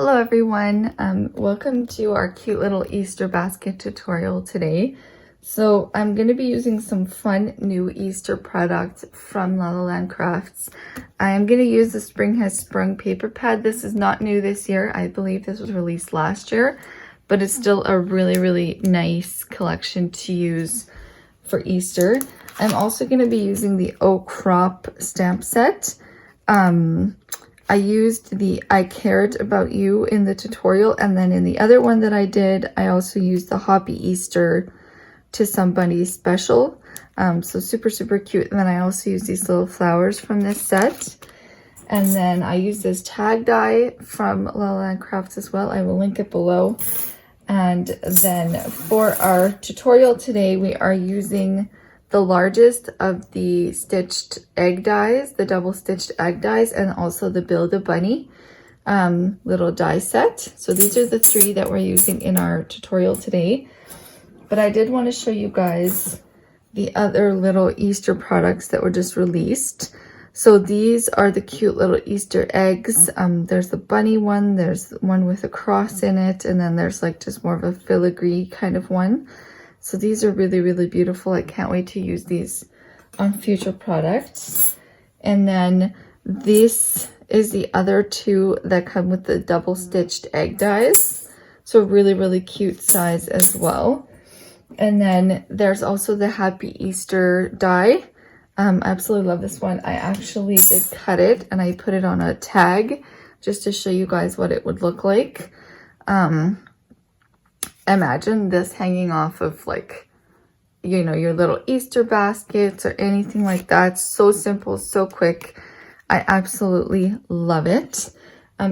Hello everyone, welcome to our cute little Easter basket tutorial today. So I'm going to be using some fun new Easter products from La La Land Crafts. I am going to use the Spring Has Sprung paper pad. This is not new this year. I believe this was released last year, but it's still a really nice collection to use for Easter. I'm also going to be using the Oak Crop stamp set. I used the I Cared About You in the tutorial, and then in the other one that I did, I also used the Happy Easter to Somebody Special. So super cute. And then I also used these little flowers from this set. And then I used this tag die from La La Land Crafts as well. I will link it below. And then for our tutorial today, we are using the largest of the stitched egg dies, the double stitched egg dies, and also the Build a Bunny little die set. So these are the three that we're using in our tutorial today. But I did want to show you guys the other little Easter products that were just released. So these are the cute little Easter eggs. There's the bunny one, there's one with a cross in it, and then there's like just more of a filigree kind of one. So these are really beautiful. I can't wait to use these on future products. And then this is the other two that come with the double stitched egg dies. So really cute size as well. And then there's also the Happy Easter die. I absolutely love this one. I actually did cut it and I put it on a tag just to show you guys what it would look like. Imagine this hanging off of, like, you know, your little Easter baskets or anything like that. So simple, so quick. I absolutely love it.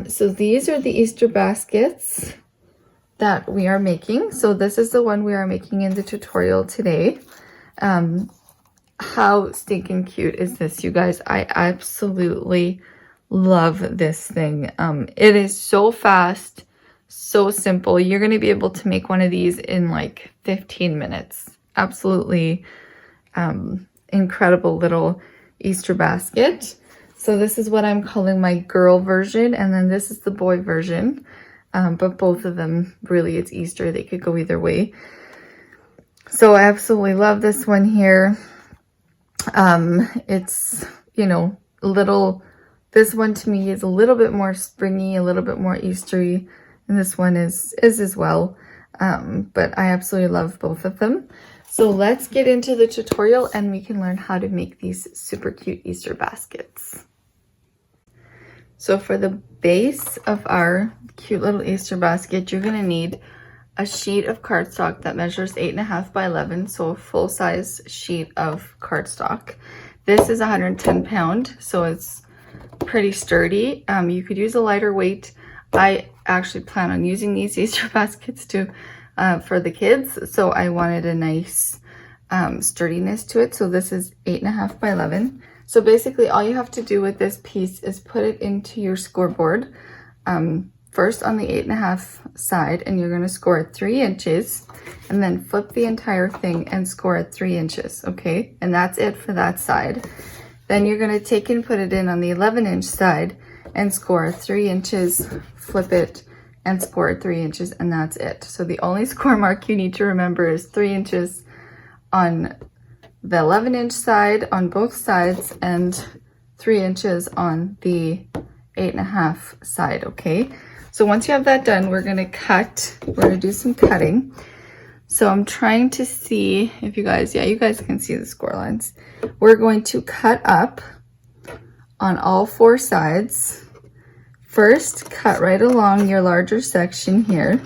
So these are the Easter baskets that we are making. So this is the one we are making in the tutorial today. How stinking cute is this, you guys? I absolutely love this thing. It is so fast, so simple. You're going to be able to make one of these in like 15 minutes. Absolutely incredible little Easter basket. So this is what I'm calling my girl version, and then this is the boy version. But both of them, really, it's Easter. They could go either way. So I absolutely love this one here. It's, you know, this one to me is a little bit more springy, a little bit more Eastery. And this one is as well, but I absolutely love both of them. So let's get into the tutorial and we can learn how to make these super cute Easter baskets. So for the base of our cute little Easter basket, you're gonna need a sheet of cardstock that measures 8.5 by 11, so a full-size sheet of cardstock. This is 110 pound, so it's pretty sturdy. You could use a lighter weight. I actually plan on using these Easter baskets too for the kids, so I wanted a nice sturdiness to it. So this is 8.5 by 11. So basically all you have to do with this piece is put it into your scoreboard, first on the 8.5 side, and you're going to score at 3 inches, and then flip the entire thing and score at 3 inches, okay? And that's it for that side. Then you're going to take and put it in on the 11-inch side and score 3 inches, flip it, and score 3 inches, and that's it. So the only score mark you need to remember is 3 inches on the 11-inch side on both sides and 3 inches on the 8.5 side, okay? So once you have that done, we're gonna do some cutting. So I'm trying to see if you guys, yeah, you guys can see the score lines. We're going to cut up on all 4 sides. First, cut right along your larger section here.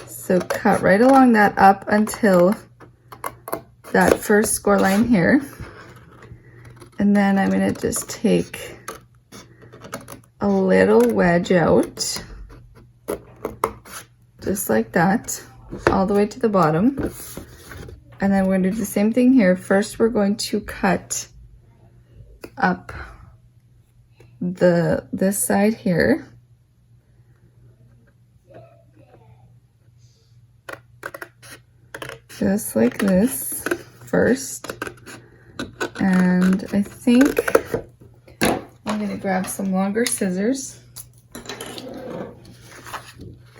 So cut right along that up until that first score line here. And then I'm gonna just take a little wedge out, just like that, all the way to the bottom. And then we're gonna do the same thing here. First, we're going to cut up this side here. Just like this first. And I think I'm gonna grab some longer scissors.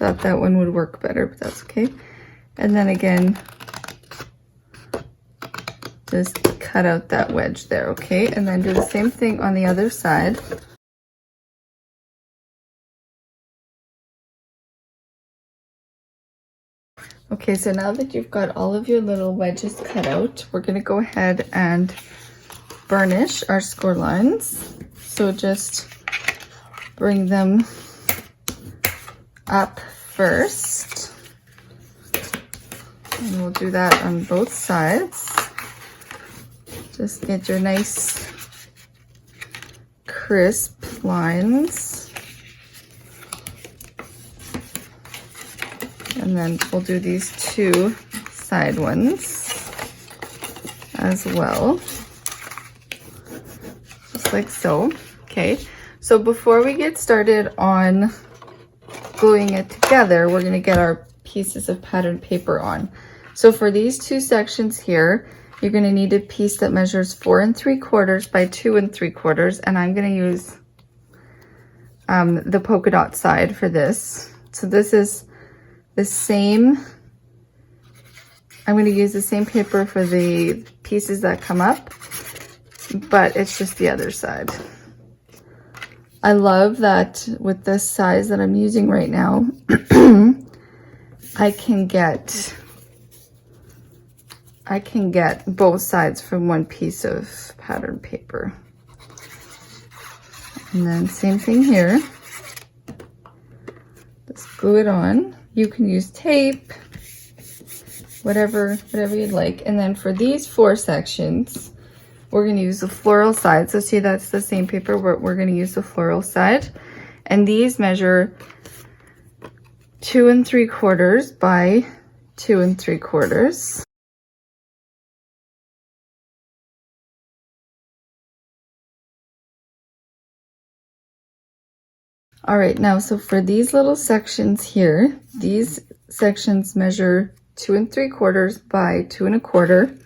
thought that one would work better, but that's okay. And then again, just cut out that wedge there, okay? And then do the same thing on the other side. Okay, so now that you've got all of your little wedges cut out, we're gonna go ahead and burnish our score lines. So just bring them up first. And we'll do that on both sides. Just get your nice crisp lines. And then we'll do these two side ones as well. Just like so. Okay, so before we get started on gluing it together, we're going to get our pieces of pattern paper on. So for these two sections here, you're going to need a piece that measures 4 3/4 by 2 3/4, and I'm going to use the polka dot side for this. So this is the same. I'm going to use the same paper for the pieces that come up, but it's just the other side. I love that with this size that I'm using right now, I can get both sides from one piece of pattern paper. And then same thing here. Just glue it on. You can use tape, whatever you'd like. And then for these 4 sections, we're going to use the floral side. So see, that's the same paper. We're going to use the floral side. And these measure 2 3/4 by 2 3/4. All right, now, so for these little sections here, these sections measure 2 3/4 by 2 1/4.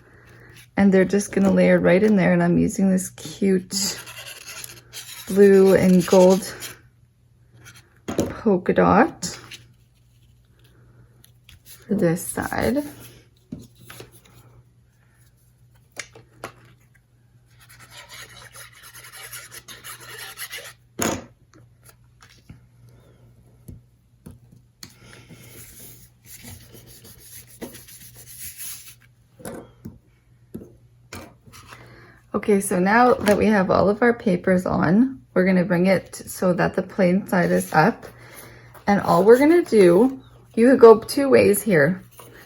And they're just gonna layer right in there, and I'm using this cute blue and gold polka dot for this side. Okay, so now that we have all of our papers on, we're going to bring it so that the plain side is up. And all we're going to do, you could go 2 ways here.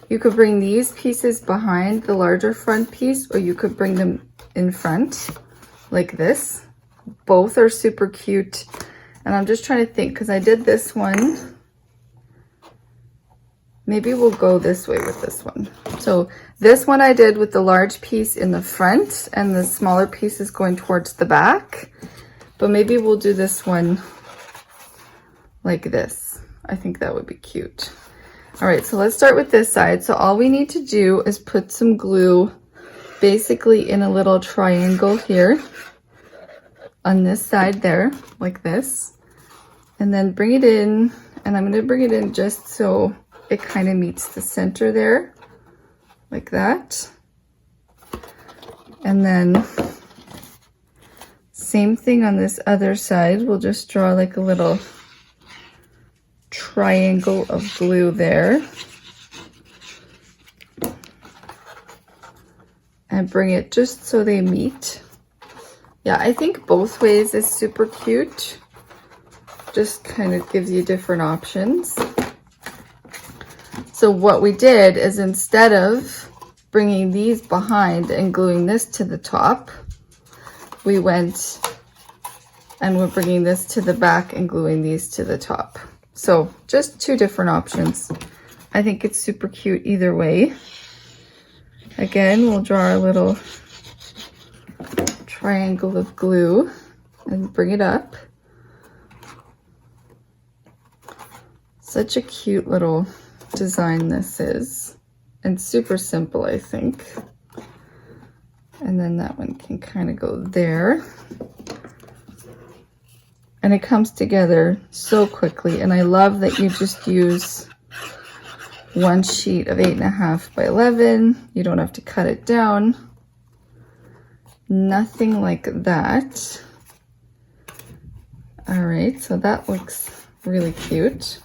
You could bring these pieces behind the larger front piece, or you could bring them in front like this. Both are super cute. And I'm just trying to think, because I did this one. Maybe we'll go this way with this one. So this one I did with the large piece in the front and the smaller pieces going towards the back. But maybe we'll do this one like this. I think that would be cute. All right, so let's start with this side. So all we need to do is put some glue basically in a little triangle here on this side there, like this. And then bring it in, and I'm gonna bring it in just so it kind of meets the center there, like that. And then same thing on this other side. We'll just draw like a little triangle of glue there. And bring it just so they meet. Yeah, I think both ways is super cute. Just kind of gives you different options. So what we did is, instead of bringing these behind and gluing this to the top, we went and we're bringing this to the back and gluing these to the top. So just 2 different options. I think it's super cute either way. Again, we'll draw our little triangle of glue and bring it up. Such a cute little design this is, and super simple, I think. And then that one can kind of go there. And it comes together so quickly. And I love that you just use one sheet of 8.5 by 11. You don't have to cut it down. Nothing like that. All right, so that looks really cute.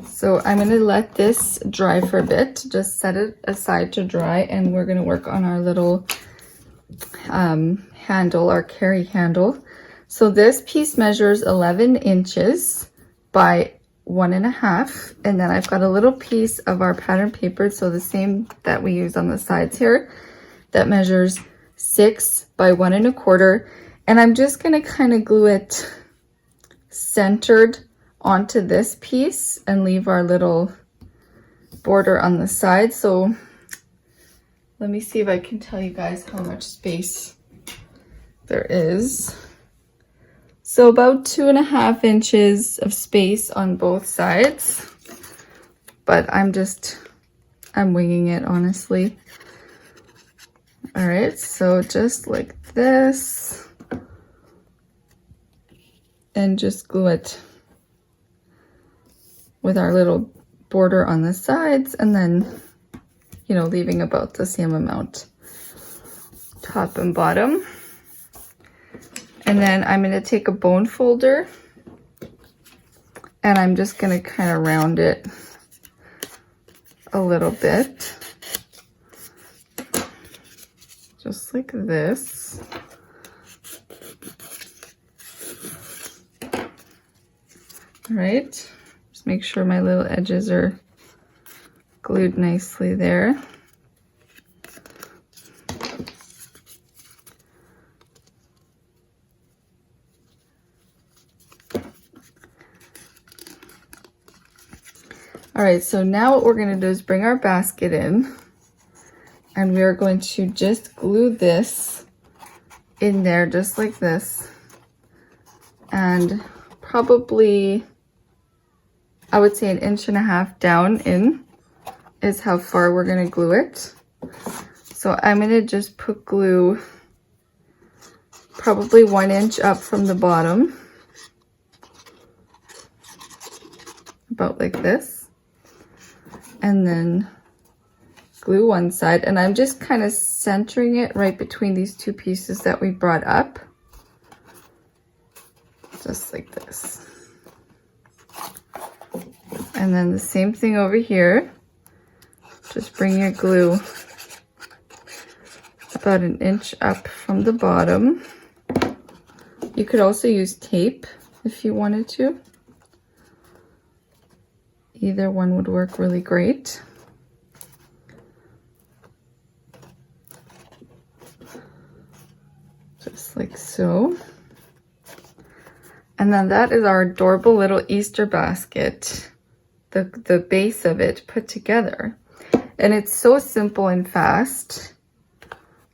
So I'm going to let this dry for a bit, just set it aside to dry, and we're going to work on our little handle, our carry handle. So this piece measures 11 inches by 1.5, and then I've got a little piece of our pattern paper, so the same that we use on the sides here, that measures 6 by 1.25, and I'm just going to kind of glue it centered onto this piece and leave our little border on the side. So let me see if I can tell you guys how much space there is. So about 2.5 inches of space on both sides, but I'm winging it, honestly. All right, so just like this, and just glue it with our little border on the sides, and then, you know, leaving about the same amount top and bottom. And then I'm going to take a bone folder, and I'm just going to kind of round it a little bit, just like this. All right, just make sure my little edges are glued nicely there. All right, so now what we're going to do is bring our basket in, and we are going to just glue this in there just like this, and probably, I would say, 1.5 inches down in is how far we're going to glue it. So I'm going to just put glue probably 1 inch up from the bottom, about like this, and then glue one side, and I'm just kind of centering it right between these two pieces that we brought up, just like this. And then the same thing over here, just bring your glue about 1 inch up from the bottom. You could also use tape if you wanted to. Either one would work really great. Just like so. And then that is our adorable little Easter basket, the base of it put together. And it's so simple and fast.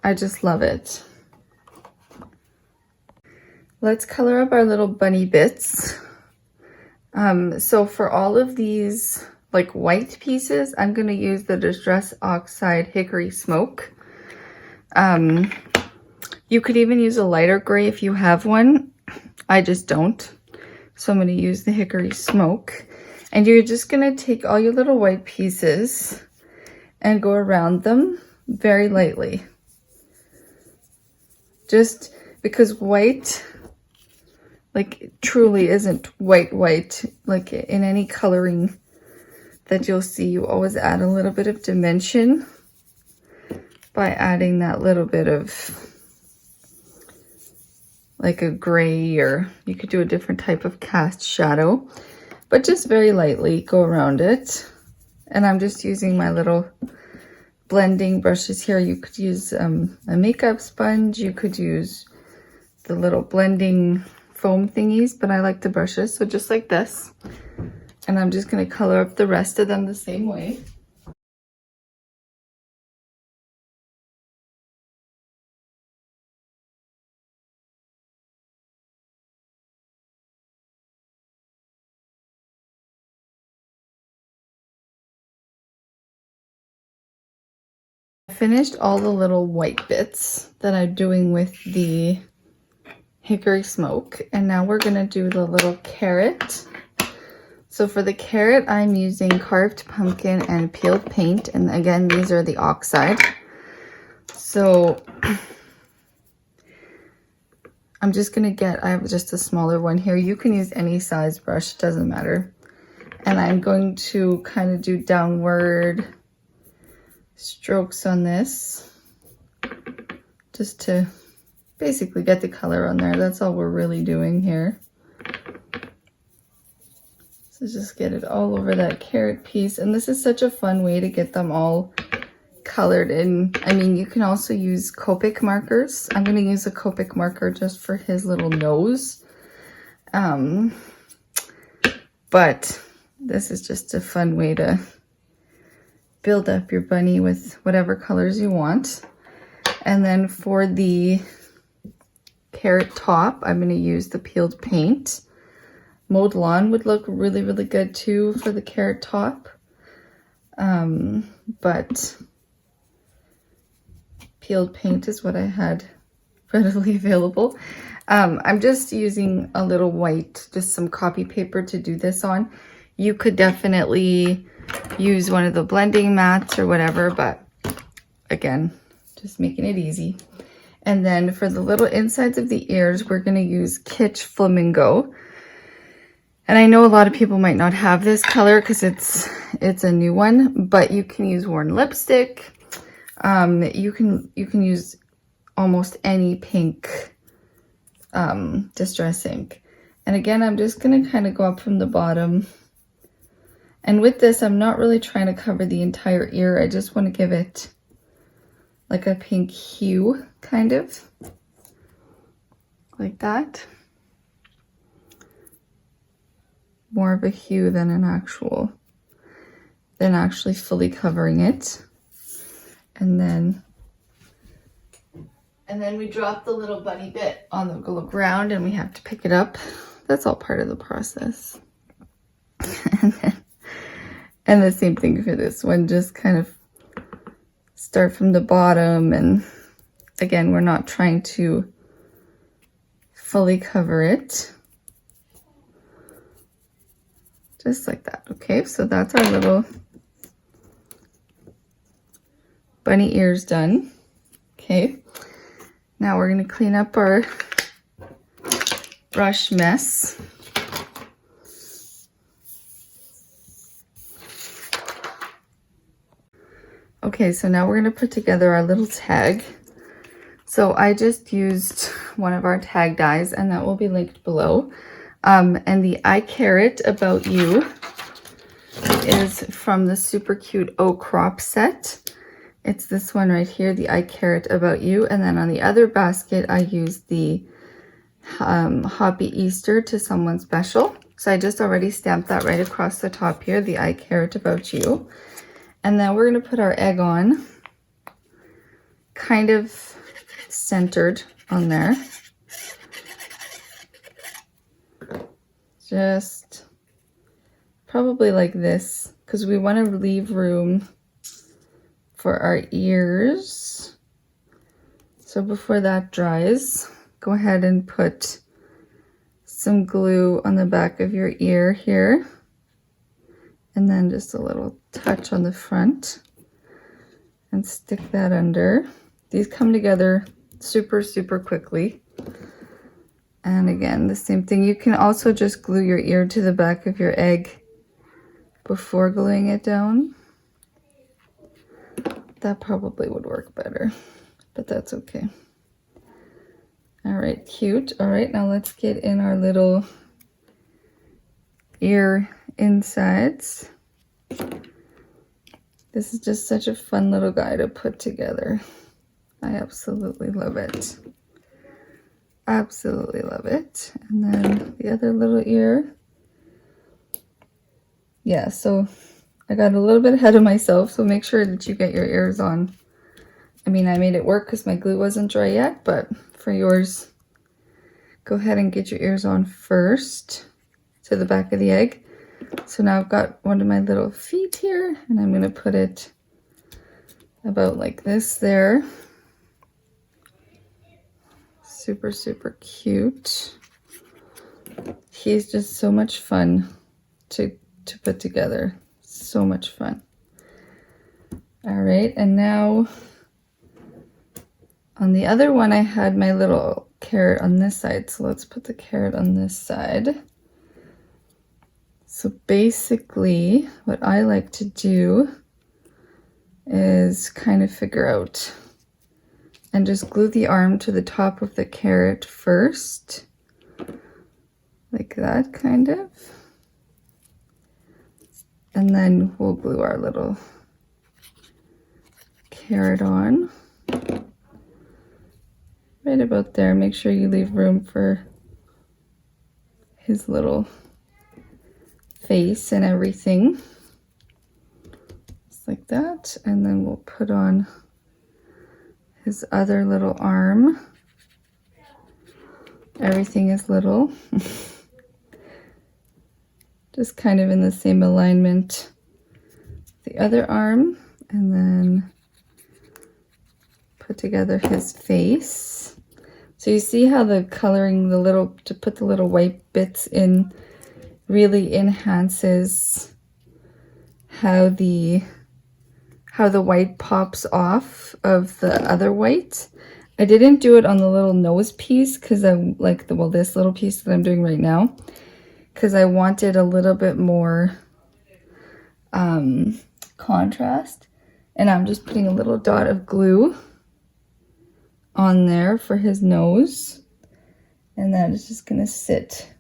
I just love it. Let's color up our little bunny bits. So for all of these like white pieces, I'm going to use the Distress Oxide Hickory Smoke. You could even use a lighter gray if you have one. I just don't. So I'm going to use the Hickory Smoke. And you're just going to take all your little white pieces and go around them very lightly. Just because white, like, truly isn't white, like in any coloring that you'll see. You always add a little bit of dimension by adding that little bit of like a gray, or you could do a different type of cast shadow, but just very lightly go around it. And I'm just using my little blending brushes here. You could use a makeup sponge, you could use the little blending foam thingies, but I like the brushes, so just like this. And I'm just going to color up the rest of them the same way. finished all the little white bits that I'm doing with the hickory smoke, and now we're gonna do the little carrot. So for the carrot, I'm using carved pumpkin and peeled paint, and again, these are the oxide. So I'm just gonna I have just a smaller one here. You can use any size brush, doesn't matter. And I'm going to kind of do downward strokes on this, just to basically get the color on there. That's all we're really doing here. So just get it all over that carrot piece. And this is such a fun way to get them all colored in. I mean, you can also use Copic markers. I'm going to use a Copic marker just for his little nose. But this is just a fun way to build up your bunny with whatever colors you want. And then for the carrot top, I'm going to use the peeled paint. Mowed lawn would look really, really good too for the carrot top. But peeled paint is what I had readily available. I'm just using a little white, just some copy paper to do this on. You could definitely use one of the blending mats or whatever, but again, just making it easy. And then for the little insides of the ears, we're going to use Kitsch Flamingo. And I know a lot of people might not have this color because it's a new one, but you can use worn lipstick. You can use almost any pink distress ink. And again, I'm just going to kind of go up from the bottom. And with this, I'm not really trying to cover the entire ear. I just want to give it like a pink hue, kind of. Like that. More of a hue than actually fully covering it. And then we drop the little bunny bit on the ground and we have to pick it up. That's all part of the process. And the same thing for this one, just kind of start from the bottom. And again, we're not trying to fully cover it. Just like that. Okay, so that's our little bunny ears done. Okay, now we're going to clean up our brush mess. Okay, so now we're going to put together our little tag. So I just used one of our tag dies, and that will be linked below. And the I Carrot About You is from the super cute O Crop set. It's this one right here, the I Carrot About You. And then on the other basket, I used the Happy Easter to Someone Special. So I just already stamped that right across the top here, the I Carrot About You. And then we're going to put our egg on, kind of centered on there. Just probably like this, because we want to leave room for our ears. So before that dries, go ahead and put some glue on the back of your ear here. And then just a little touch on the front and stick that under. These come together super, super quickly. And again, the same thing. You can also just glue your ear to the back of your egg before gluing it down. That probably would work better, but that's okay. All right, cute. All right, now let's get in our little ear insides. This is just such a fun little guy to put together. I absolutely love it. Absolutely love it. And then the other little ear. Yeah, so I got a little bit ahead of myself, so make sure that you get your ears on. I mean, I made it work because my glue wasn't dry yet, but for yours, go ahead and get your ears on first to the back of the egg. So now I've got one of my little feet here, and I'm going to put it about like this there. Super, super cute. He's just so much fun to put together. So much fun. All right, and now on the other one, I had my little carrot on this side. So let's put the carrot on this side. So basically, what I like to do is kind of figure out and just glue the arm to the top of the carrot first. Like that, kind of. And then we'll glue our little carrot on. Right about there. Make sure you leave room for his little face and everything. Just like that. And then we'll put on his other little arm. Everything is little. Just kind of in the same alignment. The other arm. And then put together his face. So you see how the coloring, to put the little white bits in, really enhances how the white pops off of the other white. I didn't do it on the little nose piece because I like this little piece that I'm doing right now, because I wanted a little bit more contrast. And I'm just putting a little dot of glue on there for his nose, and that is just gonna sit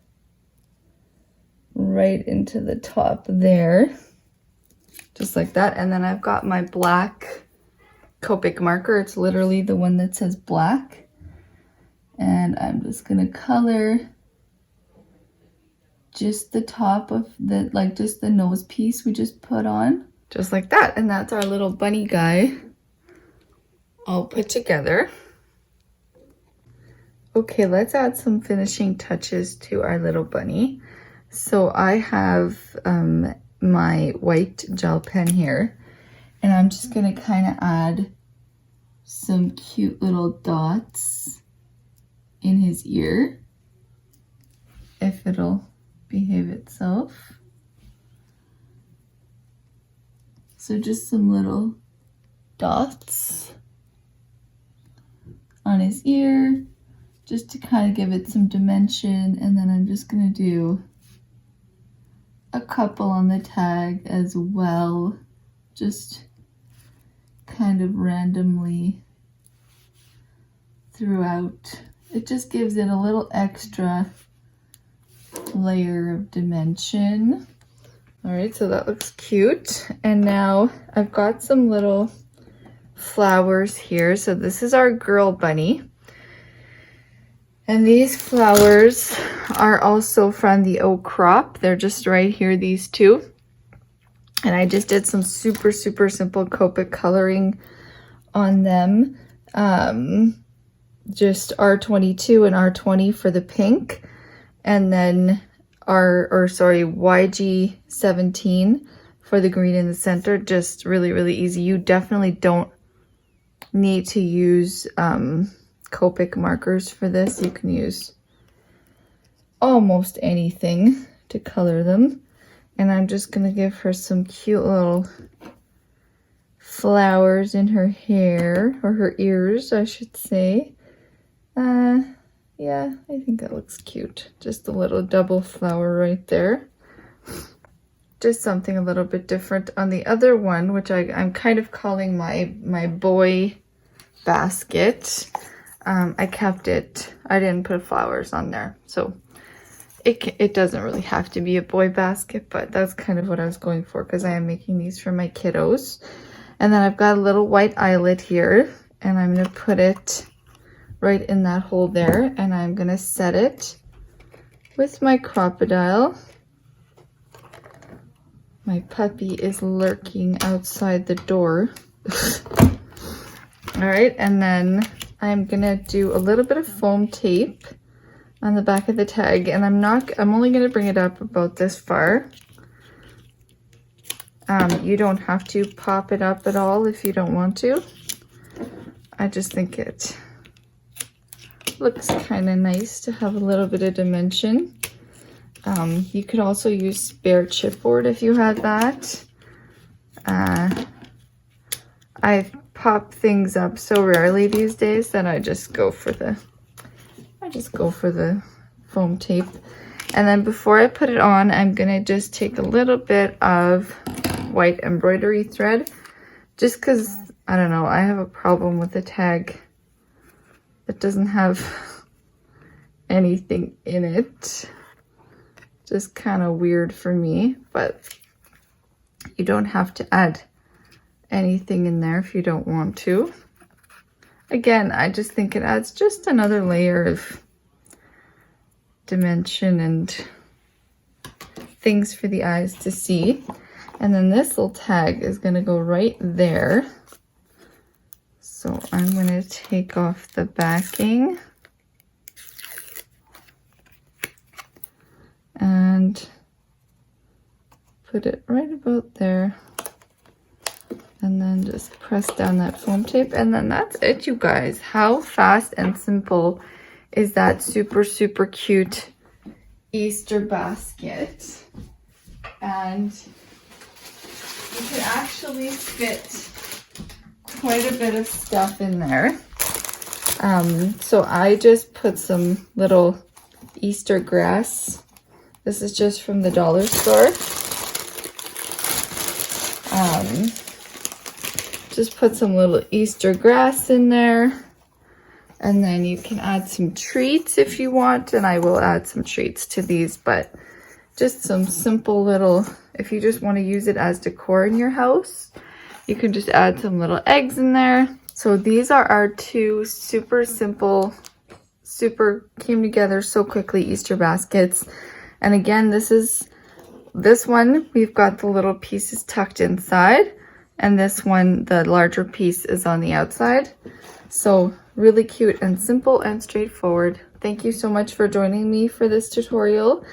right into the top there, just like that. And then I've got my black Copic marker. It's literally the one that says black, and I'm just gonna color just the top of the, just the nose piece we just put on, just like that. And that's our little bunny guy all put together. Okay, let's add some finishing touches to our little bunny. So I have my white gel pen here, and I'm just gonna kind of add some cute little dots in his ear, if it'll behave itself. So just some little dots on his ear, just to kind of give it some dimension. And then I'm just gonna do a couple on the tag as well, just kind of randomly throughout. It just gives it a little extra layer of dimension. All right, so that looks cute. And now I've got some little flowers here. So this is our girl bunny. And these flowers are also from the oak crop. They're just right here, these two. And I just did some super, super simple Copic coloring on them. Just R22 and R20 for the pink. And then YG17 for the green in the center. Just really, really easy. You definitely don't need to use Copic markers for this. You can use almost anything to color them. And I'm just gonna give her some cute little flowers in her hair, or her ears, I should say. Yeah, I think that looks cute. Just a little double flower right there. Just something a little bit different. On the other one, which I'm kind of calling my boy basket, I kept it. I didn't put flowers on there, so it doesn't really have to be a boy basket, but that's kind of what I was going for, because I am making these for my kiddos. And then I've got a little white eyelet here, and I'm going to put it right in that hole there, and I'm going to set it with my crocodile. My puppy is lurking outside the door. All right, and then I'm going to do a little bit of foam tape on the back of the tag, and I'm only going to bring it up about this far. You don't have to pop it up at all if you don't want to. I just think it looks kind of nice to have a little bit of dimension. You could also use spare chipboard if you had that. I pop things up so rarely these days that I just go for the foam tape. And then before I put it on, I'm gonna just take a little bit of white embroidery thread, just because, I don't know, I have a problem with a tag that doesn't have anything in it. Just kind of weird for me, but you don't have to add anything in there if you don't want to. Again, I just think it adds just another layer of dimension and things for the eyes to see. And then this little tag is going to go right there. So I'm going to take off the backing and put it right about there, and then just press down that foam tape, and then that's it, you guys. How fast and simple is that super cute Easter basket? And you can actually fit quite a bit of stuff in there. So I just put some little Easter grass. This is just from the dollar store. Just put some little Easter grass in there. And then you can add some treats if you want. And I will add some treats to these, but just some simple little, if you just want to use it as decor in your house, you can just add some little eggs in there. So these are our two super simple, super came together so quickly Easter baskets. And again, this one, we've got the little pieces tucked inside, and this one, the larger piece, is on the outside. So really cute and simple and straightforward. Thank you so much for joining me for this tutorial.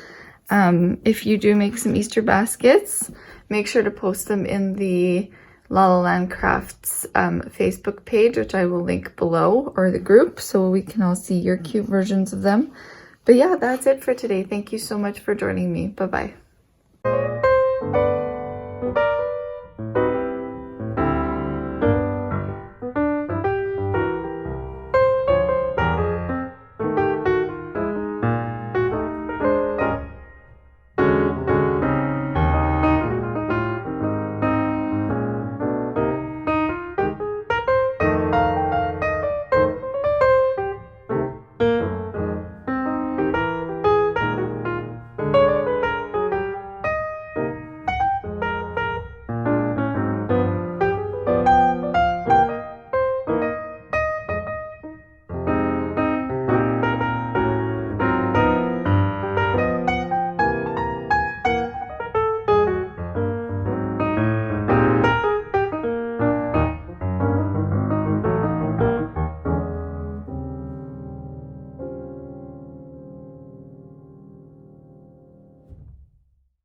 If you do make some Easter baskets, make sure to post them in the La La Land Crafts Facebook page, which I will link below, or the group, so we can all see your cute versions of them. But yeah, that's it for today. Thank you so much for joining me. Bye-bye.